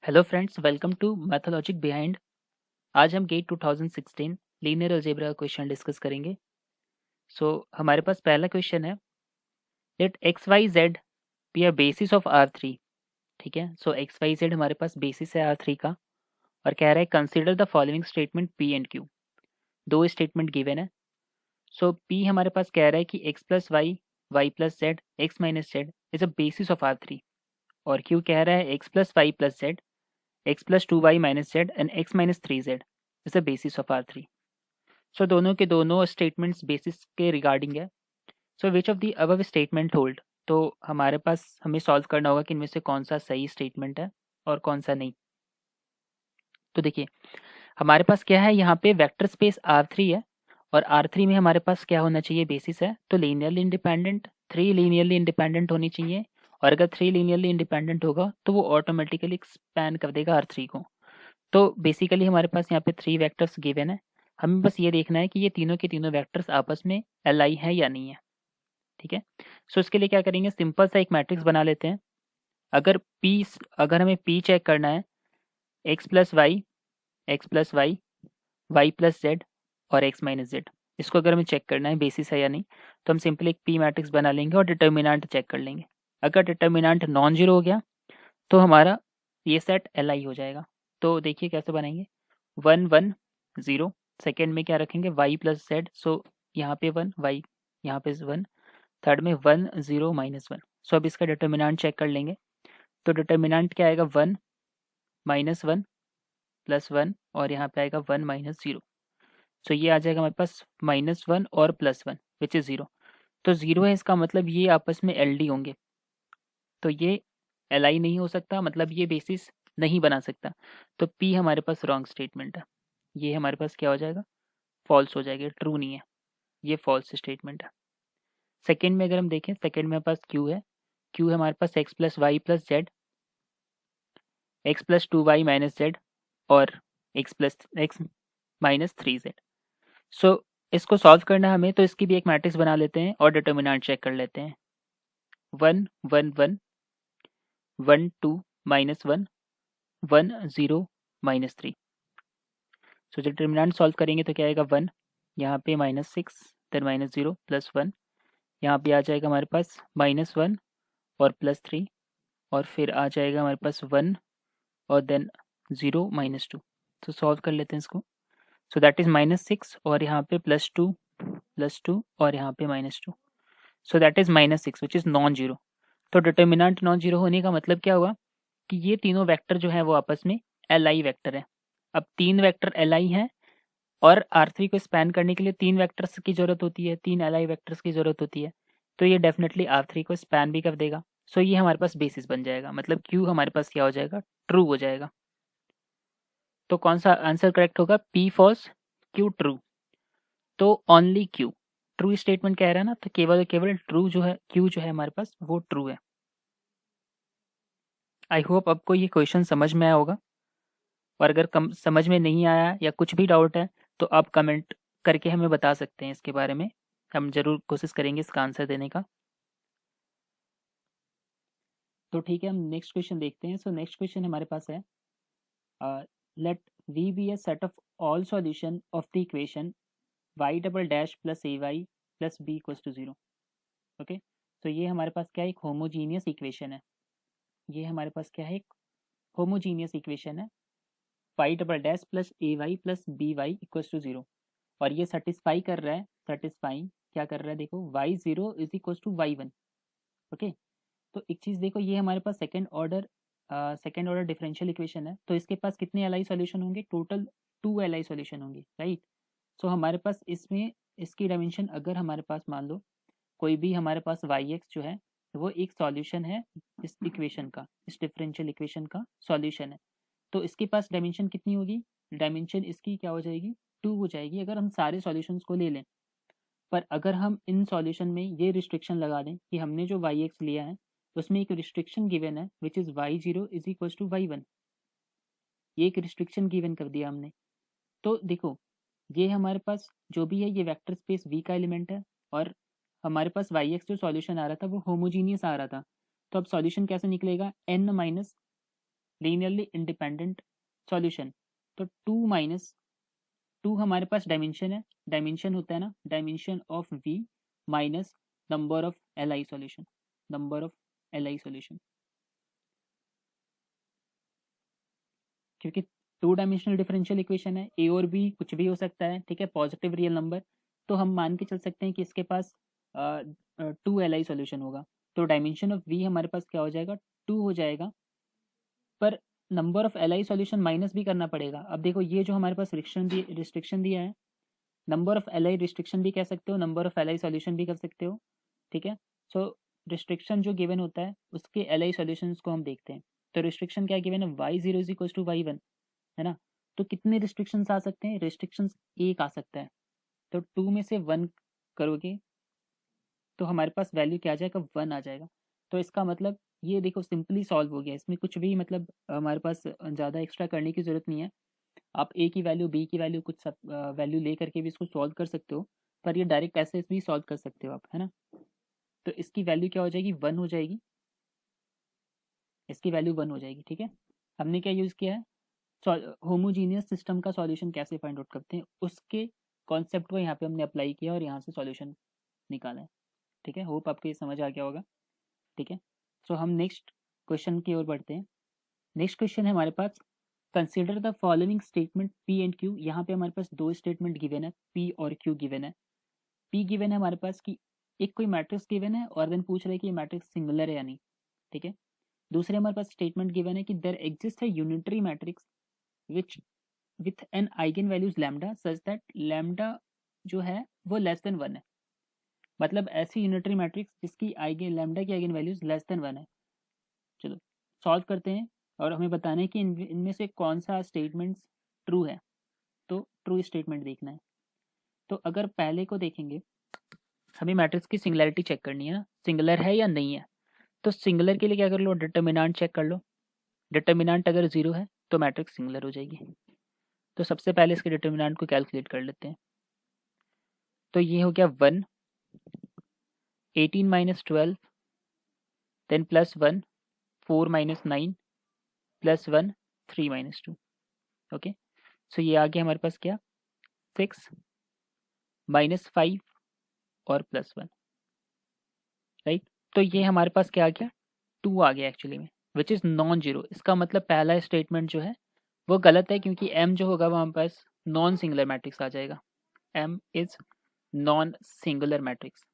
Hello friends, welcome to mathologic behind. आज हम gate 2016 linear algebra का क्वेश्चन डिस्कस करेंगे। हमारे पास पहला क्वेश्चन है, let x y z be a basis of R3। ठीक है, एक्स वाई जेड हमारे पास बेसिस है R3 का, और कह रहा है consider the following statement P and Q। दो स्टेटमेंट गिवन है। P हमारे पास कह रहा है कि x plus y, y plus z, x minus z is a basis of R3, और Q कह रहा है x plus y plus z, x plus 2y minus z and x minus 3z is the basis of R3। दोनों के दोनों statements basis के regarding है। विच of the above statement hold. तो हमारे पास हमें सॉल्व करना होगा कि इनमें से कौन सा सही स्टेटमेंट है और कौन सा नहीं। तो देखिए, हमारे पास क्या है, यहाँ पे वेक्टर स्पेस R3 है, और R3 में हमारे पास क्या होना चाहिए, बेसिस है। तो लीनियरली इंडिपेंडेंट, 3 लीनियरली इंडिपेंडेंट होनी चाहिए, और अगर 3 लीनियरली इंडिपेंडेंट होगा तो वो ऑटोमेटिकली स्पैन कर देगा R3 को। तो बेसिकली हमारे पास यहाँ पे 3 वेक्टर्स गिवन है। हमें बस ये देखना है कि ये तीनों के तीनों वेक्टर्स आपस में अलाइ है या नहीं है। ठीक है, इसके लिए क्या करेंगे, सिंपल सा एक मैट्रिक्स बना लेते हैं। अगर हमें पी चेक करना है, x plus y, x plus y, y plus z और एक्स माइनस जेड, इसको अगर हमें चेक करना है बेसिस है या नहीं, तो हम सिंपली एक पी मैट्रिक्स बना लेंगे और डिटर्मिनेंट चेक कर लेंगे। अगर डिटर्मिनेंट नॉन जीरो हो गया तो हमारा ये सेट एल हो जाएगा। तो देखिए कैसे बनाएंगे, 1 1 0, सेकेंड में क्या रखेंगे, वाई प्लस जेड, यहाँ पे 1 वाई, यहाँ पे 1, थर्ड में 1 0 माइनस 1। अब इसका डिटर्मिनेंट चेक कर लेंगे। तो डिटर्मिनेंट क्या आएगा, 1 माइनस 1 प्लस 1, और यहाँ पे आएगा 1 माइनस 0। ये आ जाएगा हमारे पास -1 और +1 विच इज़ 0। तो 0 है, इसका मतलब ये आपस में एल डी होंगे, तो ये एल आई नहीं हो सकता, मतलब ये बेसिस नहीं बना सकता। तो पी हमारे पास रॉन्ग स्टेटमेंट है, ये हमारे पास क्या हो जाएगा, फॉल्स हो जाएगा, ट्रू नहीं है, ये फॉल्स स्टेटमेंट है। सेकेंड में अगर हम देखें, सेकेंड में हमारे पास क्यू है, क्यू है हमारे पास x plus y plus z, x plus 2y minus z और एक्स माइनस 3z। इसको सॉल्व करना है हमें, तो इसकी भी एक मैट्रिक्स बना लेते हैं और डिटर्मिनेंट चेक कर लेते हैं। 1 1 1 1 2 माइनस 1 1 0 माइनस 3। डिटर्मिनेंट सॉल्व करेंगे तो क्या आएगा, 1, यहाँ पे -6, देन -0 प्लस 1, यहाँ पे आ जाएगा हमारे पास -1 और +3, और फिर आ जाएगा हमारे पास 1 और देन 0 -2। सॉल्व कर लेते हैं इसको। दैट इज -6 और यहाँ पे +2 और यहाँ पे -2। That is -6 which is non zero. तो डिटर्मिनेंट नॉन जीरो होने का मतलब क्या हुआ कि ये तीनों वेक्टर जो है वो आपस में एल आई वेक्टर है। अब 3 वेक्टर एल आई हैं, और R3 को स्पैन करने के लिए 3 वेक्टर्स की जरूरत होती है, 3 एल आई वेक्टर्स की जरूरत होती है। तो ये डेफिनेटली R3 को स्पैन भी कर देगा। ये हमारे पास बेसिस बन जाएगा, मतलब Q हमारे पास क्या हो जाएगा, ट्रू हो जाएगा। तो कौन सा आंसर करेक्ट होगा, P फॉल्स Q ट्रू। तो ओनली Q ट्रू स्टेटमेंट कह रहा है ना, तो केवल केवल ट्रू जो है, Q जो है हमारे पास वो ट्रू है। आई होप आपको ये क्वेश्चन समझ में आया होगा, और अगर समझ में नहीं आया या कुछ भी डाउट है तो आप कमेंट करके हमें बता सकते हैं इसके बारे में, हम ज़रूर कोशिश करेंगे इसका आंसर देने का। तो ठीक है, हम नेक्स्ट क्वेश्चन देखते हैं। नेक्स्ट क्वेश्चन हमारे पास है, let V be a set of all solution of the equation y double dash plus a y plus b equals to 0। Okay, तो ये हमारे पास क्या है, एक होमोजीनियस इक्वेशन है। ये हमारे पास क्या है, एक होमोजीनियस इक्वेशन है, y double dash plus a y plus b y equals to 0। और ये सेटिस्फाई कर रहा है, सेटिस्फाइंग क्या कर रहा है, देखो y0 is equals to y1। Okay, तो एक चीज़ देखो, ये हमारे पास सेकेंड ऑर्डर डिफरेंशियल इक्वेशन है, तो इसके पास कितने एल आई सॉल्यूशन होंगे, टोटल 2 एल आई सॉल्यूशन होंगे, राइट। हमारे पास इसमें इसकी डायमेंशन, अगर हमारे पास मान लो कोई भी हमारे पास वाई एक्स जो है वो एक सॉल्यूशन है इस इक्वेशन का, इस डिफरेंशियल इक्वेशन का सॉल्यूशन है, तो इसके पास डायमेंशन कितनी होगी, डायमेंशन इसकी क्या हो जाएगी, 2 हो जाएगी, अगर हम सारे सॉल्यूशंस को ले लें। पर अगर हम इन सॉल्यूशन में ये रिस्ट्रिक्शन लगा दें कि हमने जो वाई एक्स लिया है उसमें एक रिस्ट्रिक्शन गिवन है which is y0 is equal to y1, ये एक रिस्ट्रिक्शन गिवन कर दिया हमने। तो देखो, ये हमारे पास जो भी है ये वेक्टर स्पेस V का एलिमेंट है, और हमारे पास वाई एक्स जो सॉल्यूशन आ रहा था वो होमोजीनियस आ रहा था। तो अब सॉल्यूशन कैसे निकलेगा, n minus linearly independent solution, तो 2 माइनस 2 हमारे पास डायमेंशन है, डायमेंशन होता है ना, dimension of V minus number of L I solution, number of L I solution, क्योंकि 2 डायमेंशनल डिफरेंशियल इक्वेशन है, ए और बी कुछ भी हो सकता है, ठीक है, पॉजिटिव रियल नंबर, तो हम मान के चल सकते हैं कि इसके पास 2 एल आई सोल्यूशन होगा, तो डायमेंशन ऑफ वी हमारे पास क्या हो जाएगा, 2 हो जाएगा, पर number of L I solution minus भी करना पड़ेगा। अब देखो ये जो हमारे पास रिस्ट्रिक्शन दिया है, number of L I restriction भी कह सकते हो, number of L I solution भी कर सकते हो, ठीक है। सो रिस्ट्रिक्शन जो गिवन होता है उसके एल आई सोल्यूशन को हम देखते हैं, तो रिस्ट्रिक्शन क्या गिवन है, y zero is equal to y one, है ना, तो कितने रिस्ट्रिक्शंस आ सकते हैं, रिस्ट्रिक्शंस एक आ सकता है, तो 2 में से 1 करोगे तो हमारे पास वैल्यू क्या आ जाएगा, 1 आ जाएगा। तो इसका मतलब ये देखो सिंपली सॉल्व हो गया, इसमें कुछ भी मतलब हमारे पास ज़्यादा एक्स्ट्रा करने की ज़रूरत नहीं है। आप ए की वैल्यू बी की वैल्यू कुछ सब वैल्यू ले करके भी इसको सॉल्व कर सकते हो, पर ये डायरेक्ट ऐसे भी सॉल्व कर सकते हो आप, है ना। तो इसकी वैल्यू क्या हो जाएगी, 1 हो जाएगी, इसकी वैल्यू 1 हो जाएगी, ठीक है। हमने क्या यूज़ किया है, होमोजीनियस सिस्टम का सॉल्यूशन कैसे फाइंड आउट करते हैं उसके कॉन्सेप्ट को यहाँ पे हमने अप्लाई किया और यहाँ से सॉल्यूशन निकाला है, ठीक है। होप आपको ये समझ आ गया होगा, ठीक है। सो हम नेक्स्ट क्वेश्चन की ओर बढ़ते हैं। नेक्स्ट क्वेश्चन है हमारे पास, consider the following statement P and Q. यहाँ पे हमारे पास 2 स्टेटमेंट गिवन है, पी और क्यू गिवन है। पी गिवन है हमारे पास कि एक कोई मैट्रिक्स गिवन है और देन पूछ रहे हैं कि ये मैट्रिक्स सिंगुलर है या नहीं, ठीक है। दूसरे हमारे पास स्टेटमेंट गिवन है कि देयर एग्जिस्ट है unitary matrix which with an eigen values lambda such that lambda जो है वो लेस देन 1 है, मतलब ऐसी यूनिटरी मैट्रिक्स जिसकी आइगन लैम्डा की आइगन वैल्यूज लेस देन 1 है। चलो सॉल्व करते हैं और हमें बताना है कि इनमें से कौन सा स्टेटमेंट ट्रू है, तो ट्रू स्टेटमेंट देखना है। तो अगर पहले को देखेंगे, हमें मैट्रिक्स की सिंगुलैरिटी चेक करनी है ना, सिंगुलर है या नहीं है। तो सिंगुलर के लिए क्या कर लो, डिटर्मिनेंट चेक कर लो, डिटर्मिनेंट अगर 0 है तो मैट्रिक्स सिंगुलर हो जाएगी। तो सबसे पहले इसके डिटर्मिनेंट को कैलकुलेट कर लेते हैं। तो ये हो गया 1, 18 minus 12, then plus 1, 4 minus 9, plus 1, 3 minus 2। Okay, so ये आ गया हमारे पास क्या, 6 माइनस 5 और प्लस 1, राइट। तो ये हमारे पास क्या आ गया, 2 आ गया एक्चुअली में, विच इज़ नॉन जीरो। इसका मतलब पहला स्टेटमेंट जो है वो गलत है, क्योंकि m जो होगा वो हमारे पास नॉन सिंगुलर मैट्रिक्स आ जाएगा, m is non singular matrix.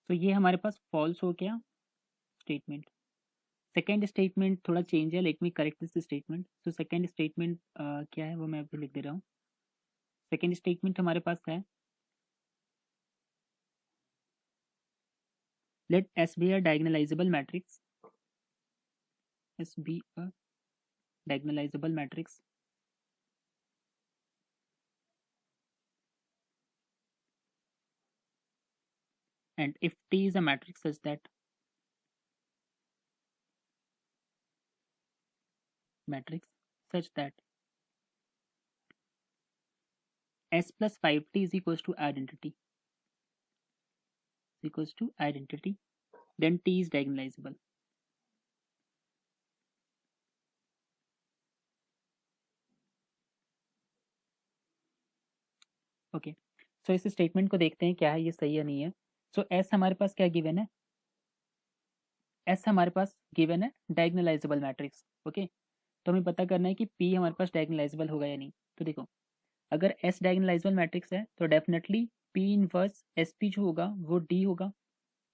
तो ये हमारे पास फॉल्स हो गया स्टेटमेंट। सेकेंड स्टेटमेंट थोड़ा चेंज है, let me correct this statement. तो सेकेंड स्टेटमेंट क्या है वो मैं अभी लिख दे रहा हूँ। सेकेंड स्टेटमेंट हमारे पास है, late S be a diagonalizable matrix, S be a diagonalizable matrix and if T is a matrix such that S plus 5T is equals to identity, then T is diagonalizable. Okay, so इस statement को देखते हैं क्या है, ये सही या नहीं है। सो एस हमारे पास क्या गिवन है, एस हमारे पास गिवन है डायगोनलाइजेबल मैट्रिक्स, ओके। तो हमें पता करना है कि पी हमारे पास डायगोनलाइजेबल होगा या नहीं। तो देखो, अगर एस डायगोनलाइजेबल मैट्रिक्स है तो definitely P inverse S P जो होगा वो डी होगा,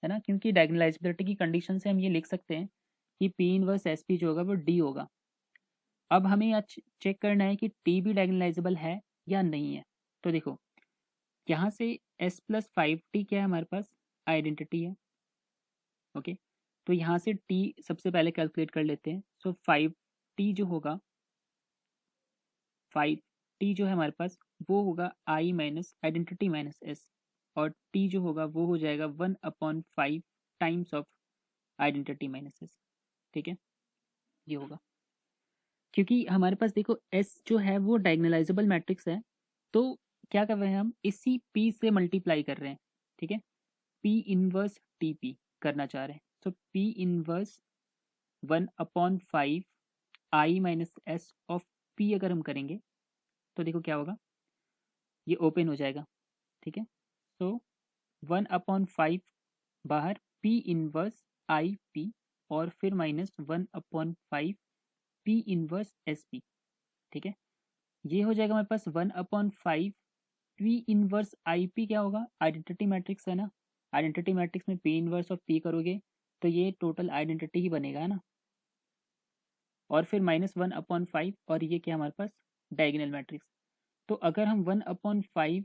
है ना, क्योंकि डायगोनलाइजेबिलिटी की कंडीशन से हम ये लिख सकते हैं कि पी इनवर्स एस पी जो होगा वो डी होगा। अब हमें यहाँ चेक करना है कि टी भी डायगोनलाइजेबल है या नहीं है। तो देखो यहाँ से एस प्लस 5T क्या है हमारे पास, आइडेंटिटी है, ओके। तो यहाँ से टी सबसे पहले कैलकुलेट कर लेते हैं। सो 5T जो होगा, 5T जो है हमारे पास वो होगा आई माइनस आइडेंटिटी माइनस एस, और टी जो होगा वो हो जाएगा 1/5 times of identity minus S, ठीक है, ये होगा। क्योंकि हमारे पास देखो एस जो है वो डायगोनलाइजेबल मैट्रिक्स है, तो क्या कर रहे हैं हम, इसी पी से मल्टीप्लाई कर रहे हैं, ठीक है। पी इनवर्स टी पी करना चाह रहे हैं। तो P inverse 1/5 I minus S of P अगर हम करेंगे तो देखो क्या होगा, ये ओपन हो जाएगा, ठीक है। तो 1/5 बाहर पी इनवर्स आई पी और फिर minus 1/5 P inverse S P, ठीक है। ये हो जाएगा हमारे पास 1/5 पी इनवर्स आई पी क्या होगा, आइडेंटिटी मैट्रिक्स है ना, आइडेंटिटी मैट्रिक्स में पी इनवर्स ऑफ पी करोगे तो ये टोटल आइडेंटिटी ही बनेगा, है ना। और फिर -1/5 और ये क्या हमारे पास डायगोनल मैट्रिक्स। तो अगर हम 1/5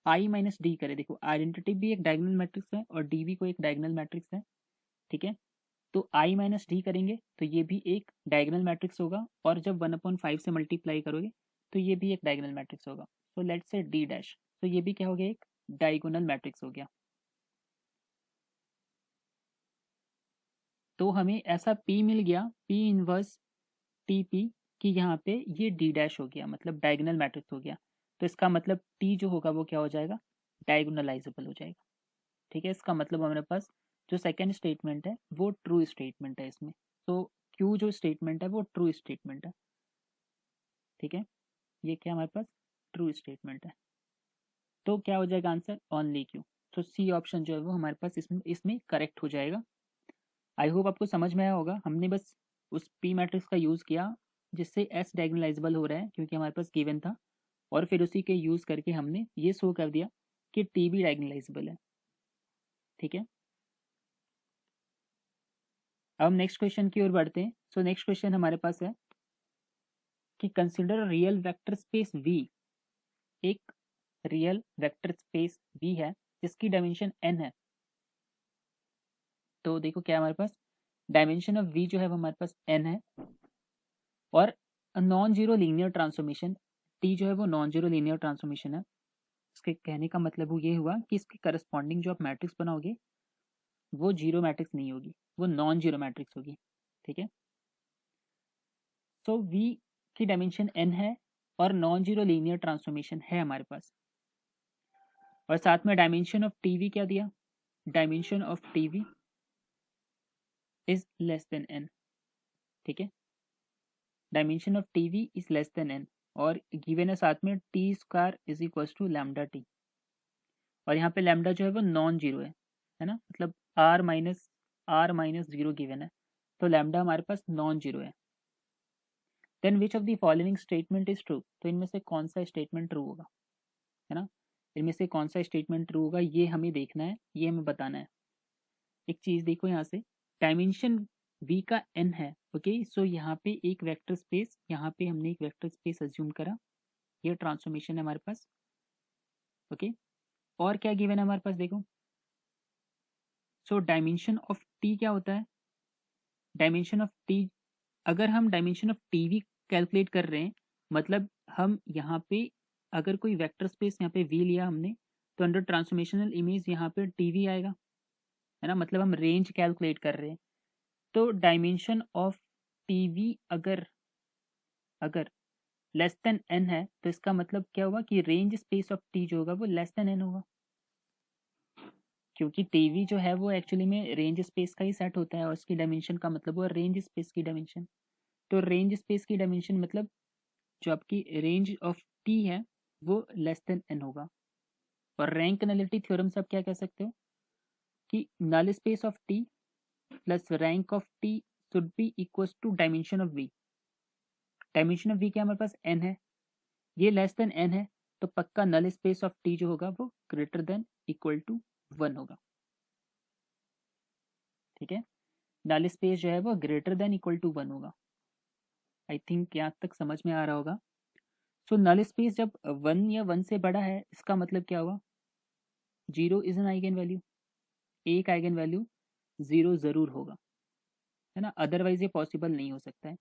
आई माइनस डी करें, देखो आइडेंटिटी भी एक डायगोनल मैट्रिक्स है और डी भी कोई एक डायगोनल मैट्रिक्स है, ठीक है। तो आई माइनस डी करेंगे तो ये भी एक डायगोनल मैट्रिक्स होगा और जब 1/5 से मल्टीप्लाई करोगे तो ये भी एक डायगोनल मैट्रिक्स होगा। तो लेट्स से डी डैश, तो ये भी क्या हो गया, एक डायगोनल मैट्रिक्स हो गया। तो हमें ऐसा पी मिल गया, पी इनवर्स टी पी, कि यहाँ पे ये डी डैश हो गया, मतलब डायगोनल मैट्रिक्स हो गया। तो इसका मतलब टी जो होगा वो क्या हो जाएगा, डायगोनलाइजेबल हो जाएगा, ठीक है। इसका मतलब हमारे पास जो सेकेंड स्टेटमेंट है वो ट्रू स्टेटमेंट है इसमें। तो क्यू जो स्टेटमेंट है वो ट्रू स्टेटमेंट है, ठीक है। ये क्या हमारे पास ट्रू स्टेटमेंट है। तो क्या हो जाएगा आंसर, ओनली क्यू। तो सी ऑप्शन जो है वो हमारे पास इसमें करेक्ट हो जाएगा। आई होप आपको समझ में आया होगा। हमने बस उस पी मैट्रिक्स का यूज़ किया जिससे एस डायगोनलाइजेबल हो रहा है क्योंकि हमारे पास गिवन था, और फिर उसी के यूज़ करके हमने ये शो कर दिया कि टी भी डायगोनलाइजेबल है, ठीक है। अब हम नेक्स्ट क्वेश्चन की ओर बढ़ते हैं। सो नेक्स्ट क्वेश्चन हमारे पास है कि consider real vector space V, एक रियल वेक्टर स्पेस वी है जिसकी डायमेंशन n है। तो देखो क्या हमारे पास डायमेंशन ऑफ वी जो है वो हमारे पास n है, और non zero linear transformation T जो है वो नॉन जीरो लीनियर ट्रांसफॉर्मेशन है। इसके कहने का मतलब वो ये हुआ कि इसके करस्पॉन्डिंग जो आप मैट्रिक्स बनाओगे वो जीरो मैट्रिक्स नहीं होगी, वो नॉन जीरो मैट्रिक्स होगी, ठीक है। तो वी की डायमेंशन n है और नॉन जीरो लीनियर ट्रांसफॉर्मेशन है हमारे पास, और साथ में डायमेंशन ऑफ टीवी क्या दिया, dimension of TV is less than n, ठीक है। Dimension of TV is less than n और गिवन है साथ में T square is equal to lambda T, और यहाँ पे लैम्डा जो है वो नॉन जीरो है ना, मतलब r माइनस जीरो गिवन है, तो लैम्डा हमारे पास नॉन जीरो है। Then which of the following statement is true, तो इनमें से कौन सा स्टेटमेंट ट्रू होगा, है ना। इनमें से कौन सा स्टेटमेंट ट्रू होगा ये हमें देखना है, ये हमें बताना है। एक चीज देखो यहाँ से, डायमेंशन v का n है, ओके। सो यहाँ पे एक वेक्टर स्पेस, यहाँ पे हमने एक वेक्टर स्पेस अज्यूम करा, ये ट्रांसफॉर्मेशन है हमारे पास, ओके। और क्या गिवन है हमारे पास, देखो। सो डायमेंशन ऑफ टी क्या होता है, डायमेंशन ऑफ टी, अगर हम dimension of T V calculate कर रहे हैं, मतलब हम यहाँ पे अगर कोई वेक्टर स्पेस यहाँ पे वी लिया हमने, तो अंडर ट्रांसफॉर्मेशनल इमेज यहाँ पे टी वी आएगा, है ना, मतलब हम रेंज कैलकुलेट कर रहे हैं। तो डायमेंशन ऑफ टी वी अगर अगर लेस देन n है तो इसका मतलब क्या होगा कि रेंज स्पेस ऑफ टी जो होगा वो लेस देन n होगा, क्योंकि टीवी जो है वो एक्चुअली में रेंज स्पेस का ही सेट होता है और इसकी डायमेंशन का मतलब वो रेंज स्पेस की डायमेंशन। तो रेंज स्पेस की डायमेंशन मतलब जो आपकी रेंज ऑफ टी है वो लेस देन n होगा। और रैंक नलिटी थ्योरम से आप क्या कह सकते हो कि null space of T plus rank of T should be equal to dimension of V. Dimension of V क्या हमारे पास n है, ये लेस देन n है, तो पक्का नल स्पेस ऑफ टी जो होगा वो ग्रेटर देन इक्वल टू 1 होगा, ठीक है। नल स्पेस जो है वो ग्रेटर देन इक्वल टू 1 होगा। आई थिंक यहाँ तक समझ में आ रहा होगा। सो नल स्पेस जब 1 या 1 से बड़ा है इसका मतलब क्या होगा, zero is an eigen value, एक आइगन वैल्यू जीरो जरूर होगा, है ना, अदरवाइज ये पॉसिबल नहीं हो सकता है।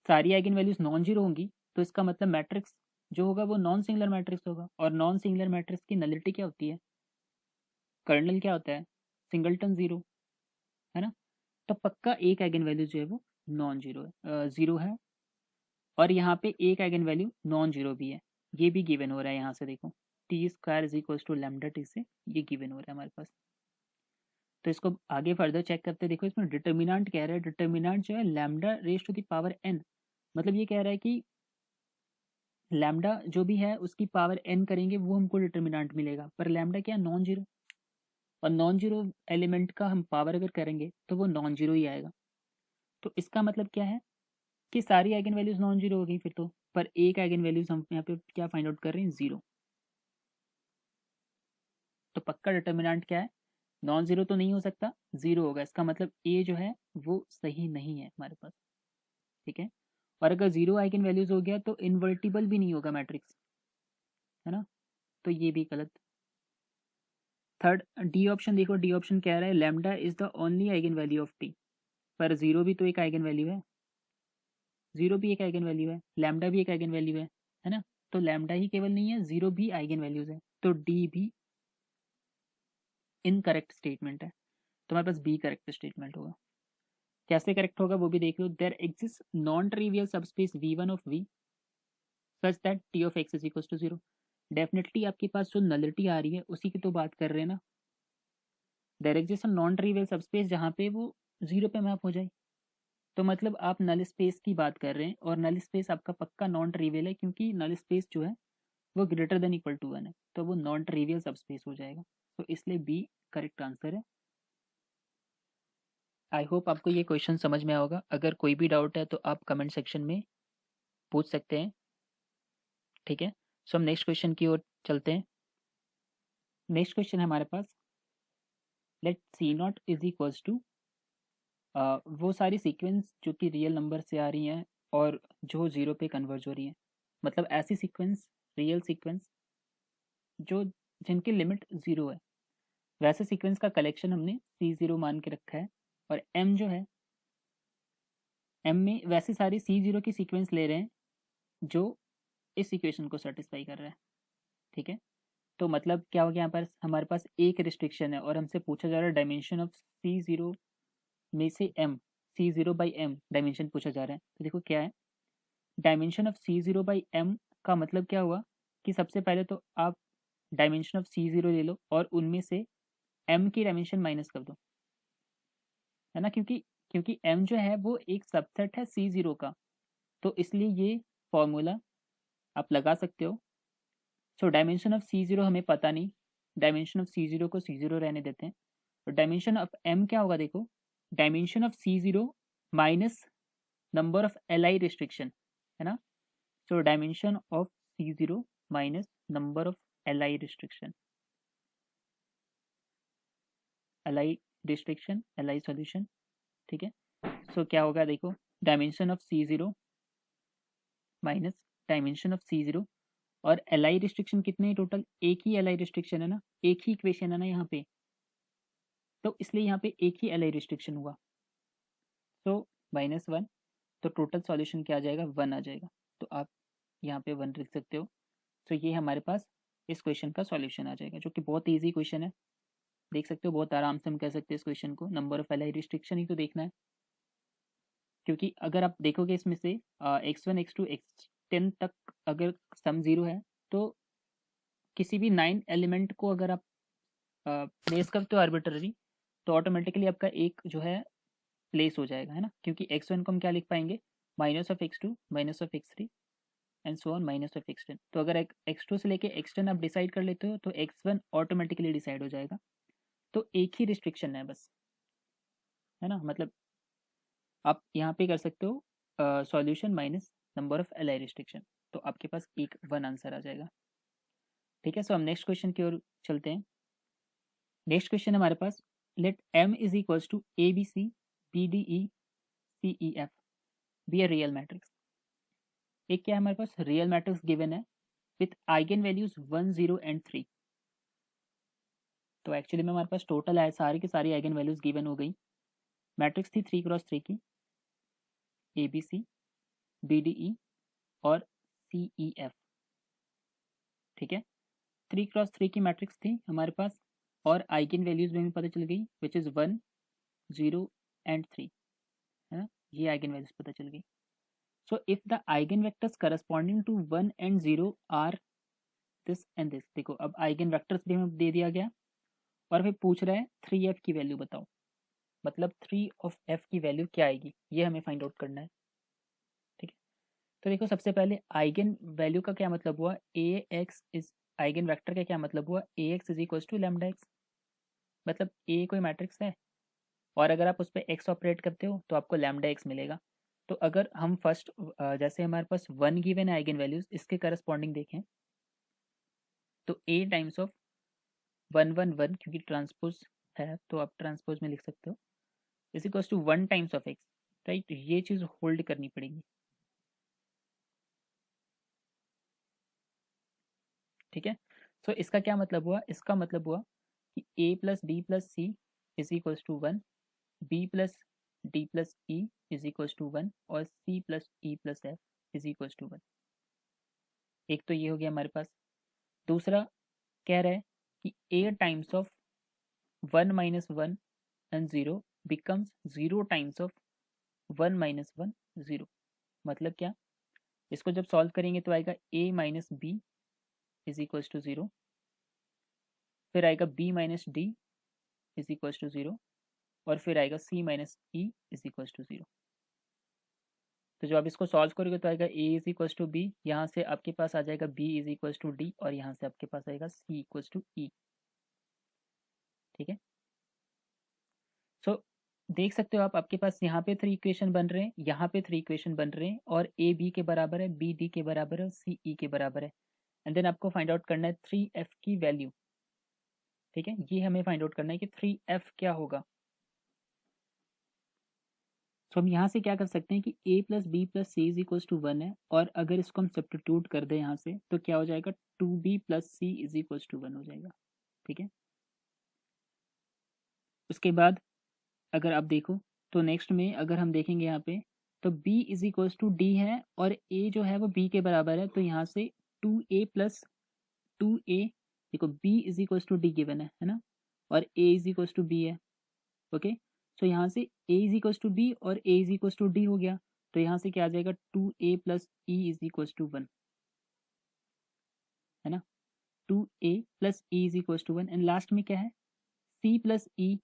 सारी आइगन वैल्यूज नॉन जीरो होंगी तो इसका मतलब मैट्रिक्स जो होगा वो नॉन सिंगुलर मैट्रिक्स होगा, और नॉन सिंगुलर मैट्रिक्स की नलिटी क्या होती है, कर्नल क्या होता है, सिंगलटन जीरो, है ना। तो पक्का एक आइगन वैल्यू जो है वो नॉन जीरो है, जीरो है, और यहाँ पे एक आइगन वैल्यू नॉन जीरो भी है, ये भी गिवन हो रहा है यहाँ से देखो। T square is equal to lambda T से ये गिवन हो रहा है हमारे पास। तो इसको आगे फर्दर चेक करते हैं। देखो इसमें डिटर्मिनेंट कह रहा है, डिटर्मिनेंट जो है lambda raise to the power n, मतलब ये कह रहा है कि लैम्डा जो भी है उसकी पावर n करेंगे वो हमको डिटर्मिनेंट मिलेगा, पर लैम्डा क्या नॉन जीरो, और नॉन जीरो एलिमेंट का हम पावर अगर करेंगे तो वो नॉन जीरो ही आएगा। तो इसका मतलब क्या है कि सारी आइगन वैल्यूज नॉन जीरो हो गई फिर तो, पर एक आइगन वैल्यूज हम यहाँ पे क्या फाइंड आउट कर रहे हैं, जीरो। तो पक्का डिटर्मिनेंट क्या है, नॉन जीरो तो नहीं हो सकता, जीरो होगा। इसका मतलब ए जो है वो सही नहीं है हमारे पास, ठीक है। और अगर जीरो आइगन वैल्यूज हो गया तो इन्वर्टिबल भी नहीं होगा मैट्रिक्स, है ना, तो ये भी गलत। थर्ड डी ऑप्शन देखो, डी ऑप्शन कह रहा है lambda is the only eigen value of T, पर जीरो भी तो एक आइगन वैल्यू है, जीरो भी एक आइगन वैल्यू है, लैम्डा भी एक आइगन वैल्यू है ना। तो लैम्डा ही केवल नहीं है, जीरो भी आइगन वैल्यूज है, तो डी भी इनकरेक्ट स्टेटमेंट है। तो हमारे पास बी करेक्ट स्टेटमेंट होगा। कैसे करेक्ट होगा वो भी देख लो। There exist non trivial subspace v1 of v such that t of x is equal to zero. Definitely आपके पास जो नलिटी आ रही है उसी की तो बात कर रहे हैं ना। There exist non trivial subspace जहाँ पे वो जीरो पे मैप हो जाए, तो मतलब आप नल स्पेस की बात कर रहे हैं, और नल स्पेस आपका पक्का नॉन ट्रिवियल है क्योंकि नल स्पेस जो है वो ग्रेटर देन इक्वल टू 1 है, तो वो नॉन ट्रिवियल सबस्पेस हो जाएगा। तो इसलिए बी करेक्ट आंसर है। आई होप आपको ये क्वेश्चन समझ में आया होगा। अगर कोई भी डाउट है तो आप कमेंट सेक्शन में पूछ सकते हैं, ठीक है। सो हम नेक्स्ट क्वेश्चन की ओर चलते हैं। नेक्स्ट क्वेश्चन है हमारे पास, let C naught is equals to वो सारी सीक्वेंस जो कि रियल नंबर से आ रही हैं और जो जीरो पे कन्वर्ज हो रही हैं, मतलब ऐसी सीक्वेंस, रियल सीक्वेंस जो जिनकी लिमिट जीरो है, वैसे सीक्वेंस का कलेक्शन हमने सी जीरो मान के रखा है। और एम जो है, एम में वैसी सारी सी जीरो की सीक्वेंस ले रहे हैं जो इस इक्वेशन को सेटिस्फाई कर रहा है, ठीक है। तो मतलब क्या हो गया, यहाँ पर हमारे पास एक रिस्ट्रिक्शन है और हमसे पूछा जा रहा है डायमेंशन ऑफ सी जीरो में से M, C zero by M dimension पूछा जा रहा है। तो देखो क्या है, dimension of C zero by M का मतलब क्या हुआ कि सबसे पहले तो आप डायमेंशन ऑफ सी जीरो ले लो और उनमें से एम की डायमेंशन माइनस कर दो, है ना, क्योंकि क्योंकि एम जो है वो एक सबसेट है सी जीरो का, तो इसलिए ये फॉर्मूला आप लगा सकते हो। So dimension of C zero हमें पता नहीं, डायमेंशन ऑफ सी जीरो को सी जीरो रहने देते हैं। तो डायमेंशन ऑफ एम क्या होगा, देखो dimension of C zero minus number of L I restriction, है ना। So dimension of C zero minus number of L I restriction, L I restriction L I solution, ठीक है। सो क्या होगा, देखो dimension of C zero minus dimension of C zero, और L I restriction कितने total, एक ही L I restriction है ना, एक ही इक्वेशन है ना यहाँ पे, तो इसलिए यहाँ पे एक ही एल आई रिस्ट्रिक्शन हुआ। तो माइनस वन, तो टोटल सॉल्यूशन क्या आ जाएगा, वन आ जाएगा। तो आप यहाँ पे वन लिख सकते हो। तो ये हमारे पास इस क्वेश्चन का सॉल्यूशन आ जाएगा, जो कि बहुत ईजी क्वेश्चन है। देख सकते हो बहुत आराम से हम कह सकते हैं इस क्वेश्चन को, number of L I restriction ही तो देखना है। क्योंकि अगर आप देखोगे इसमें से x one x two x ten तक अगर सम जीरो है, तो किसी भी 9 एलिमेंट को अगर आप प्लेस करते हो आर्बिट्ररी, तो ऑटोमेटिकली आपका एक जो है प्लेस हो जाएगा, है ना। क्योंकि एक्स वन को हम क्या लिख पाएंगे, minus of X two minus of X three and so on minus of X ten. तो अगर एक्स टू से लेके एक्स टेन आप डिसाइड कर लेते हो तो एक्स वन ऑटोमेटिकली डिसाइड हो जाएगा। तो एक ही रिस्ट्रिक्शन है बस, है ना। मतलब आप यहाँ पे कर सकते हो solution minus number of L I restriction, तो आपके पास एक वन आंसर आ जाएगा, ठीक है। सो हम नेक्स्ट क्वेश्चन की ओर चलते हैं। नेक्स्ट क्वेश्चन हमारे पास, let M is equals to A B C B D E C E F be a real matrix. एक क्या है हमारे पास, रियल मैट्रिक्स गिवन है विथ आइगन वैल्यूज 1 0 एंड 3। तो एक्चुअली में हमारे पास टोटल है सारी की सारी आइगन वैल्यूज गिवन हो गई। मैट्रिक्स थी 3x3 की, A B C B D E और सी ई एफ, ठीक है। 3x3 की मैट्रिक्स थी हमारे पास, और आइगन वैल्यूज भी हमें पता चल गई विच इज़ 1 0 एंड 3, है ना, ये आइगन वैल्यूज पता चल गई। So if the eigen vectors corresponding to 1 and 0 are this and this. देखो अब आइगन वेक्टर्स भी हमें दे दिया गया और फिर पूछ रहा है 3f की वैल्यू बताओ, मतलब 3 ऑफ f की वैल्यू क्या आएगी ये हमें फाइंड आउट करना है। ठीक है, तो देखो सबसे पहले आइगन वैल्यू का क्या मतलब हुआ, A x is, eigenvector का क्या मतलब हुआ, A x is equal to lambda x, मतलब ए कोई मैट्रिक्स है और अगर आप उस पर एक्स ऑपरेट करते हो तो आपको लैम्डा एक्स मिलेगा। तो अगर हम फर्स्ट जैसे हमारे पास 1 गिवन है आइगन वैल्यूज, इसके करस्पॉन्डिंग देखें तो ए टाइम्स ऑफ 1 1 1, क्योंकि ट्रांसपोज है तो आप ट्रांसपोज में लिख सकते हो, is equal to 1 times of X. Right, ये चीज़ होल्ड करनी पड़ेगी। ठीक है, सो इसका क्या मतलब हुआ, इसका मतलब हुआ कि A plus B plus C is equal to 1, B plus D plus E is equal to 1 और C plus E plus F is equal to 1। एक तो ये हो गया हमारे पास। दूसरा कह रहा है कि A times of 1 minus 1 and 0 becomes 0 times of 1 minus 1 0। मतलब क्या, इसको जब सॉल्व करेंगे तो आएगा A minus B is equal to 0, फिर आएगा B minus D is equal to 0 और फिर आएगा C minus E is equal to 0। तो जब आप इसको सॉल्व करोगे तो आएगा A is equal to B, यहाँ से आपके पास आ जाएगा B is equal to D और यहाँ से आपके पास आएगा सी इक्वल टू ई। ठीक है, सो देख सकते हो आप, आपके पास यहाँ पे 3 इक्वेशन बन रहे हैं, यहाँ पे 3 इक्वेशन बन रहे हैं और ए बी के बराबर है, बी डी के बराबर है, सी ई के बराबर है। एंड देन आपको फाइंड आउट करना है 3f की वैल्यू। ठीक है, ये हमें फाइंड आउट करना है कि 3f क्या होगा। तो हम यहाँ से क्या कर सकते हैं कि a plus B plus C is equal to 1 है और अगर इसको हम सब्स्टिट्यूट कर दें यहाँ से तो क्या हो जाएगा, 2b plus C is equal to 1 हो जाएगा। ठीक है, उसके बाद अगर आप देखो तो नेक्स्ट में अगर हम देखेंगे यहाँ पे तो b is equal to D है और a जो है वो b के बराबर है, तो यहाँ से 2a प्लस 2a, देखो b is equal to D given है ना, और a is equal to b है। ओके, सो यहाँ से a is equal to b और a is equal to D हो गया, तो यहाँ से क्या आ जाएगा 2a plus e is equal to 1, है ना, 2a plus e is equal to 1 and last में क्या है c plus e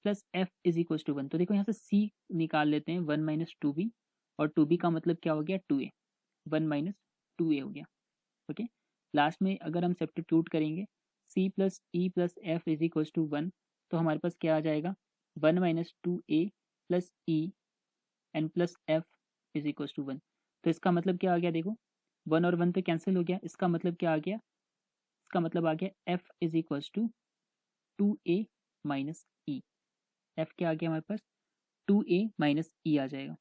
plus f is equal to 1। तो देखो यहाँ से c निकाल लेते हैं, 1 माइनस 2b और 2b का मतलब क्या हो गया 2a, 1 माइनस 2a हो गया। ओके, लास्ट में अगर हम सब्स्टिट्यूट करेंगे c plus E plus F is equal to 1 तो हमारे पास क्या आ जाएगा 1 minus 2a plus E and plus F is equal to 1। तो इसका मतलब क्या आ गया, देखो 1 और 1 तो कैंसिल हो गया, इसका मतलब क्या आ गया, इसका मतलब आ गया f is equal to 2a minus E. F क्या आ गया हमारे पास 2a माइनस ई आ जाएगा।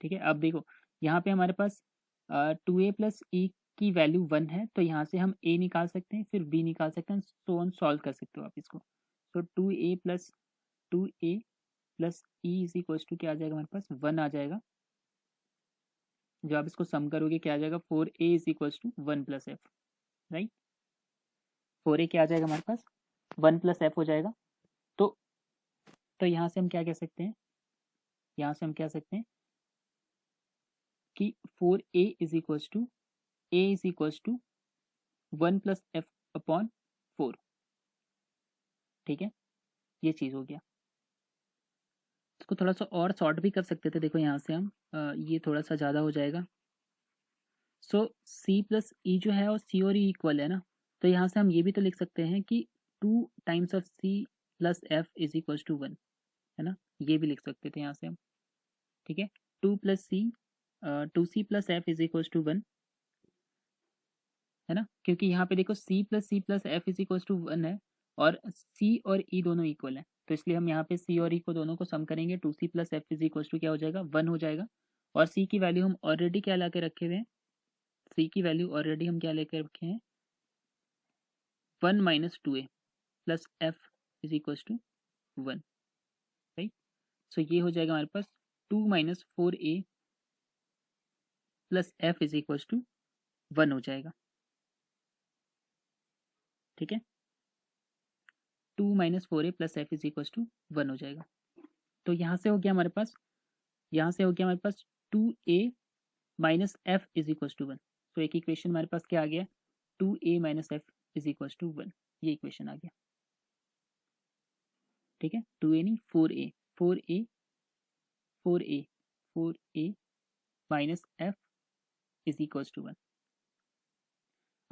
ठीक है, अब देखो यहाँ पे हमारे पास 2a प्लस ई की वैल्यू 1 है, तो यहाँ से हम a निकाल सकते हैं, फिर b निकाल सकते हैं, सो ऑन सॉल्व कर सकते हो आप इसको। तो 2a plus 2a plus E is equal to क्या आ जाएगा हमारे पास 1 आ जाएगा। जब आप इसको सम करोगे क्या आ जाएगा 4a is equal to 1 plus F. Right, 4a क्या आ जाएगा हमारे पास 1 प्लस एफ हो जाएगा। तो यहाँ से हम क्या कह सकते हैं, यहाँ से हम कह सकते हैं कि 4a is equal to a is equal to 1 plus F upon 4। ठीक है, ये चीज़ हो गया। इसको थोड़ा सा और शॉर्ट भी कर सकते थे, देखो यहाँ से हम ये थोड़ा सा ज़्यादा हो जाएगा। सो c प्लस ई जो है और c और e इक्वल है ना, तो यहाँ से हम ये भी तो लिख सकते हैं कि 2 times of c plus F is equal to 1, है ना, ये भी लिख सकते थे यहाँ से हम। ठीक है, 2 plus C 2c plus F is equal to 1, है ना, क्योंकि यहाँ पे देखो c plus F is equal to 1 है और c और e दोनों इक्वल है, तो इसलिए हम यहाँ पे c और e को दोनों को सम करेंगे, 2c plus F is equal to क्या हो जाएगा 1 हो जाएगा। और c की वैल्यू हम ऑलरेडी क्या ला के रखे हुए हैं, c की वैल्यू ऑलरेडी हम क्या लेकर रखे हैं 1 minus 2a plus F is equal to 1। Right, so ये हो जाएगा हमारे पास 2 minus 4a plus F is equal to 1 हो जाएगा। ठीक है, 2 minus 4a plus F is equal to 1 हो जाएगा। तो यहाँ से हो गया हमारे पास, यहाँ से हो गया हमारे पास 2a minus F is equal to 1। तो एक इक्वेशन हमारे पास क्या आ गया 2a minus F is equal to 1। ये इक्वेशन आ गया, ठीक है। 2a नहीं 4a, 4a 4a 4a minus F is equal to 1।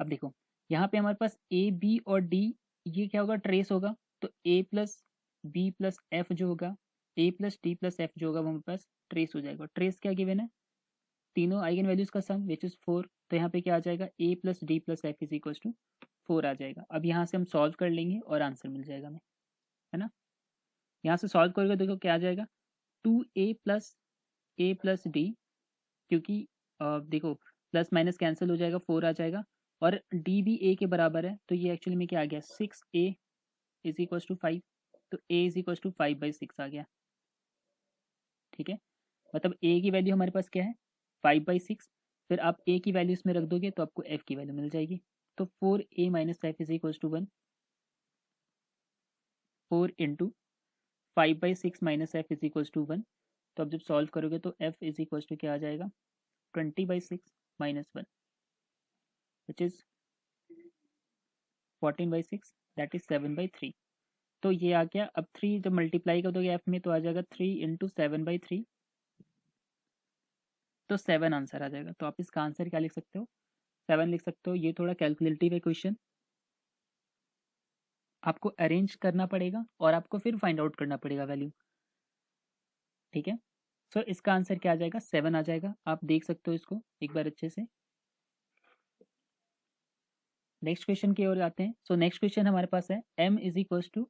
अब देखो यहाँ पे हमारे पास ए बी और डी, ये क्या होगा, ट्रेस होगा। तो ए प्लस बी प्लस एफ जो होगा, ए प्लस डी प्लस एफ जो होगा वो हमारे पास ट्रेस हो जाएगा। ट्रेस क्या गिवन है, तीनों आइगन वैल्यूज का सम विच इज 4। तो यहाँ पे क्या आ जाएगा, A plus D plus F is equal to 4 आ जाएगा। अब यहाँ से हम सॉल्व कर लेंगे और आंसर मिल जाएगा हमें, है ना। यहाँ से सॉल्व करोगे देखो क्या आ जाएगा, 2a प्लस डी, क्योंकि देखो प्लस माइनस कैंसिल हो जाएगा, 4 आ जाएगा, और डी भी ए के बराबर है। तो ये एक्चुअली में क्या आ गया, 6a इज इक्वल टू 5। तो a इज इक्वल टू 5/6 आ गया, ठीक है। मतलब a की वैल्यू हमारे पास क्या है, 5/6। फिर आप a की वैल्यू इसमें रख दोगे तो आपको f की वैल्यू मिल जाएगी। तो 4a minus F is equal to 1, 4 into 5/6 minus F is equal to 1। तो अब जब सॉल्व करोगे तो f इज इक्वल टू क्या आ जाएगा, 20/6 minus 1 which is 14/6, that is 7/3। तो ये आ गया। अब 3 जब मल्टीप्लाई कर दोगे f में तो आ जाएगा 3 इंटू 7/3, तो 7 आंसर आ जाएगा। तो आप इसका आंसर क्या लिख सकते हो, 7 लिख सकते हो। ये थोड़ा कैलकुलेटिव है क्वेश्चन, आपको अरेंज करना पड़ेगा और आपको फिर फाइंड आउट करना पड़ेगा वैल्यू, ठीक है। सो इसका आंसर क्या आ जाएगा, 7 आ जाएगा। आप देख सकते हो इसको एक बार अच्छे से। नेक्स्ट क्वेश्चन की ओर आते हैं। सो नेक्स्ट क्वेश्चन हमारे पास है m इज इक्वल टू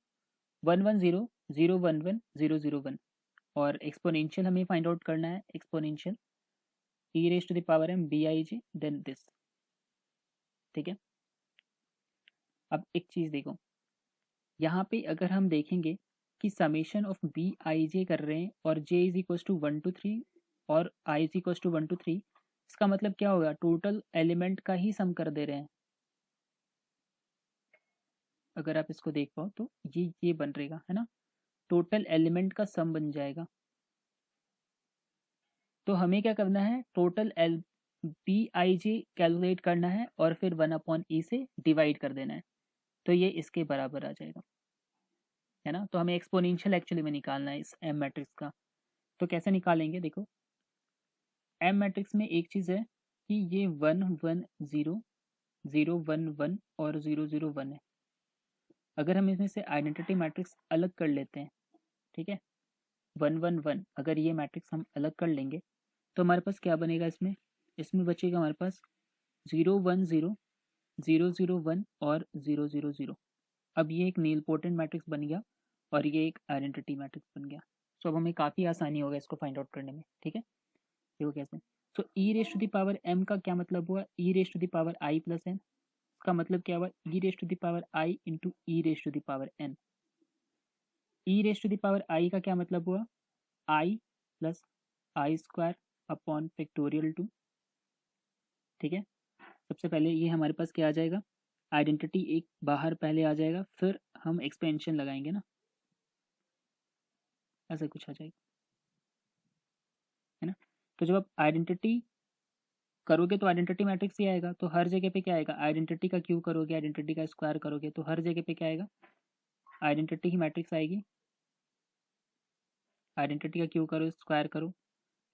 110,011,001 और एक्सपोनेंशियल हमें फाइंड आउट करना है। Exponential e raise to the power m bij then this, ठीक है। अब एक चीज देखो, यहाँ पे अगर हम देखेंगे कि summation of B I J कर रहे हैं और j is equal to 1 to 3 और i is equal to 1 to 3, इसका मतलब क्या होगा, टोटल एलिमेंट का ही सम कर दे रहे हैं। अगर आप इसको देख पाओ तो ये बन रहेगा, है ना, टोटल एलिमेंट का सम बन जाएगा। तो हमें क्या करना है, total L B I J calculate करना है और फिर 1/e से डिवाइड कर देना है। तो ये इसके बराबर आ जाएगा, है ना। तो हमें एक्सपोनेंशियल एक्चुअली में निकालना है इस एम मैट्रिक्स का। तो कैसे निकालेंगे, देखो एम मैट्रिक्स में एक चीज़ है कि ये 1 1 0 0 1 1 और 0 0 1 है। अगर हम इसमें से आइडेंटिटी मैट्रिक्स अलग कर लेते हैं, ठीक है, 1 1 1, अगर ये मैट्रिक्स हम अलग कर लेंगे तो हमारे पास क्या बनेगा, इसमें बचेगा हमारे पास 0 1 0 0 0 1 और 0 0 0। अब ये एक नीलपोटेंट मैट्रिक्स बन गया और ये एक आइडेंटिटी मैट्रिक्स बन गया। सो अब हमें काफ़ी आसानी होगा इसको फाइंड आउट करने में, ठीक है। देखो कैसे, so e raise to the power m का क्या मतलब हुआ, e raise to the power i plus n। इसका मतलब क्या हुआ, e raise to the power i into e raise to the power n। E raise to the power i का क्या मतलब हुआ, i plus i square upon factorial 2, ठीक है। सबसे पहले ये हमारे पास क्या आ जाएगा, आइडेंटिटी एक बाहर पहले आ जाएगा, फिर हम एक्सपेंशन लगाएंगे ना, ऐसा कुछ आ जाएगा, है ना। तो जब आप आइडेंटिटी करोगे तो आइडेंटिटी मैट्रिक्स ही आएगा। तो हर जगह पे क्या आएगा, आइडेंटिटी का क्यू करोगे, आइडेंटिटी का स्क्वायर करोगे, तो हर जगह पे क्या आएगा, आइडेंटिटी की मैट्रिक्स आएगी। आइडेंटिटी का क्यू करो, स्क्वायर करो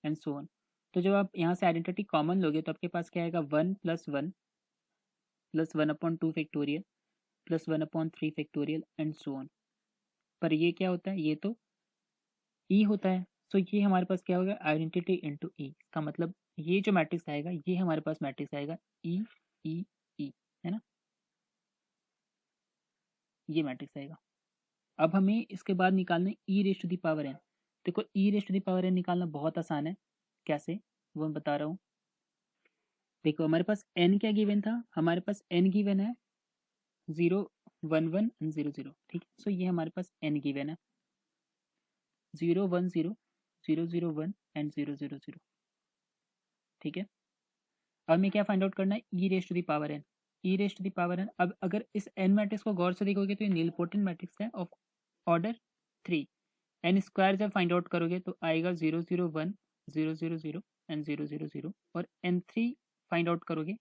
एंड सो ऑन। तो जब आप यहाँ से आइडेंटिटी कॉमन लोगे तो आपके पास क्या आएगा, 1 + 1 + 1/2 factorial + 1/3 factorial and so on. पर ये क्या होता है, ये तो ई होता है। तो ये हमारे पास क्या होगा, आइडेंटिटी इंटू ई। इसका मतलब ये जो मैट्रिक्स आएगा ये हमारे पास मैट्रिक्स आएगा ई ई ई, है ना, ये मैट्रिक्स आएगा। अब हमें इसके बाद निकालना है e raise to the power n. देखो e raise to the power n निकालना बहुत आसान है, कैसे वो मैं बता रहा हूँ। देखो हमारे पास एन क्या गिवन था, हमारे पास एन गिवन है 0 1 1 एंड 0 0, ठीक है। सो ये हमारे पास एन गिवन है 0 1 0 0 0 1 एंड 0 0 0, ठीक है। अब हमें क्या फाइंड आउट करना है, e raise to the power n, e raise to the power n. अब अगर इस एन मैट्रिक्स को गौर से देखोगे तो ये नीलपोटेंट मैट्रिक्स है ऑफ ऑर्डर 3। एन स्क्वायर जब फाइंड आउट करोगे तो आएगा 0 0 1 0 0 0 एंड 0 0 0, और एन 3 फाइंड आउट करोगे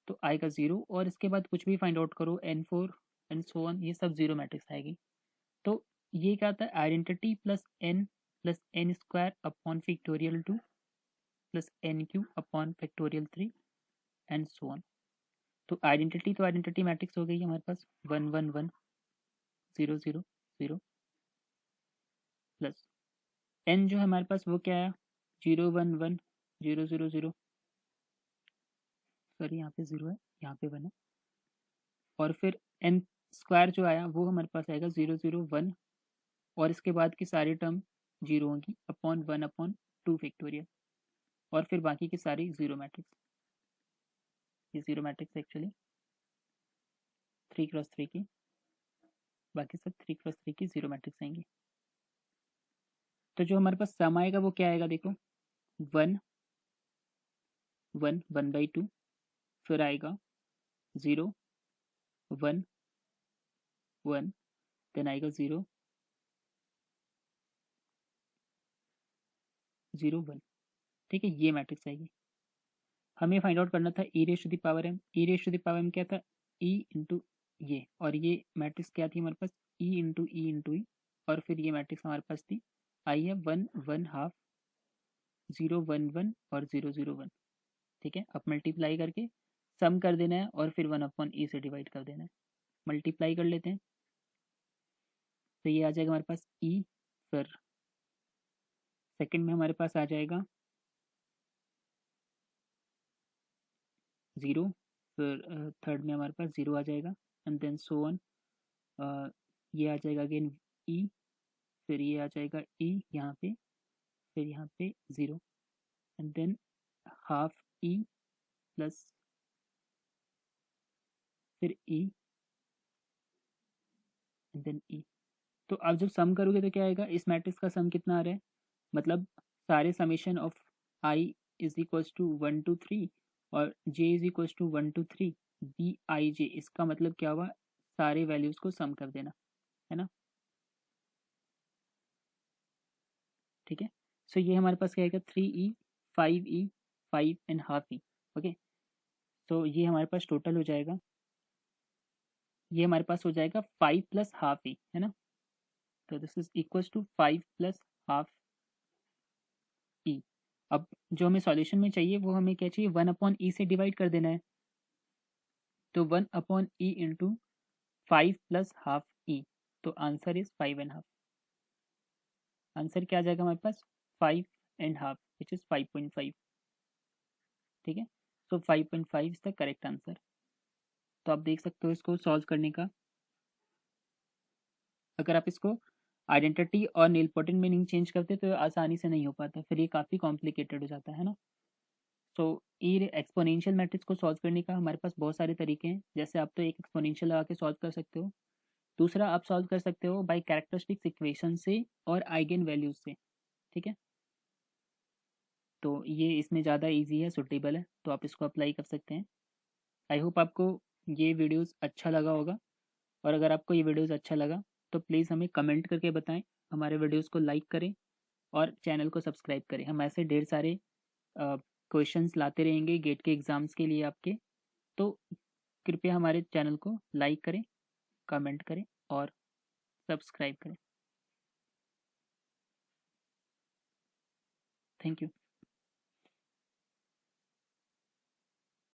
तो आएगा 0 और इसके बाद कुछ भी फाइंड आउट करो n4 एंड सो ऑन, ये सब 0 मैट्रिक्स आएगी। तो ये क्या आता है, identity plus N square upon factorial 2 plus N cube upon factorial 3 and so on. तो आइडेंटिटी मैट्रिक्स हो गई हमारे पास 1 1 1 0 0 0 प्लस एन जो है हमारे पास वो क्या आया 0 1 1 0 0 0, सॉरी यहाँ पे 0 है, यहाँ पे 1 है, और फिर एन स्क्वायर जो आया वो हमारे पास आएगा 0 0 1 और इसके बाद की सारी टर्म 0 होंगी अपॉन 1 अपॉन 2 फैक्टोरियल और फिर बाकी की सारी 0 मैट्रिक्स। ये 0 मैट्रिक्स एक्चुअली 3x3 की, बाकी सब 3x3 की 0 मैट्रिक्स आएंगी। तो जो हमारे पास सम आएगा वो क्या आएगा, देखो 1 1 1/2, फिर आएगा 0 1 1, देन आएगा 0 0 1। ठीक है, ये मैट्रिक्स आएगी। हमें फाइंड आउट करना था e raise to the power m। e raise to the power m क्या था, e इंटू ये, और ये मैट्रिक्स क्या थी हमारे पास e इंटू ई, और फिर ये मैट्रिक्स हमारे पास थी आई है 1 1 हाफ 0 1 1 और 0 0 1। ठीक है, अब मल्टीप्लाई करके सम कर देना है और फिर 1 अपॉन ई से डिवाइड कर देना है। मल्टीप्लाई कर लेते हैं, तो ये आ जाएगा हमारे पास e, फिर सेकंड में हमारे पास आ जाएगा 0, फिर थर्ड में हमारे पास 0 आ जाएगा एंड देन सो ऑन। ये आ जाएगा अगेन e, फिर ये आ जाएगा e यहाँ पे, फिर यहाँ पे 0 and than half e plus फिर e एंड देन e। तो आप जब सम करोगे तो क्या आएगा, इस मैट्रिक्स का सम कितना आ रहा है, मतलब सारे summation of i is equals to 1 to 3 और j is equals to 1 to 3 bij। इसका मतलब क्या हुआ, सारे वैल्यूज को सम कर देना है ना। ठीक है, सो ये हमारे पास क्या आएगा 3e 5e 5 and half e। Okay, तो ये हमारे पास टोटल हो जाएगा, ये हमारे पास हो जाएगा 5 प्लस हाफ e, है ना। तो this is equals to 5 plus half e। अब जो हमें सॉल्यूशन में चाहिए वो हमें क्या चाहिए, 1 अपॉन ई से डिवाइड कर देना है। तो 1 upon e into 5 plus half e, तो answer is 5 and half. Answer क्या आ जाएगा हमारे पास 5 एंड हाफ विच इज 5.5। ठीक है, सो 5.5 इज द करेक्ट आंसर। तो आप देख सकते हो इसको सॉल्व करने का, अगर आप इसको आइडेंटिटी और नीलपोटेंट मीनिंग चेंज करते तो आसानी से नहीं हो पाता, फिर ये काफ़ी कॉम्प्लिकेटेड हो जाता है ना। तो ये एक्सपोनेंशियल मैट्रिक्स को सॉल्व करने का हमारे पास बहुत सारे तरीके हैं, जैसे आप तो एक एक्सपोनेंशियल लगा के सॉल्व कर सकते हो, दूसरा आप सॉल्व कर सकते हो बाय कैरेक्टरिस्टिक्स इक्वेशन से और आइगन वैल्यूज से। ठीक है, तो ये इसमें ज़्यादा इजी है, सुटेबल है, तो आप इसको अप्लाई कर सकते हैं। आई होप आपको ये वीडियोस अच्छा लगा होगा, और अगर आपको ये वीडियोस अच्छा लगा तो प्लीज़ हमें कमेंट करके बताएं, हमारे वीडियोस को लाइक करें और चैनल को सब्सक्राइब करें। हम ऐसे ढेर सारे क्वेश्चंस लाते रहेंगे गेट के एग्ज़ाम्स के लिए आपके, तो कृपया हमारे चैनल को लाइक करें, कमेंट करें और सब्सक्राइब करें। Thank you.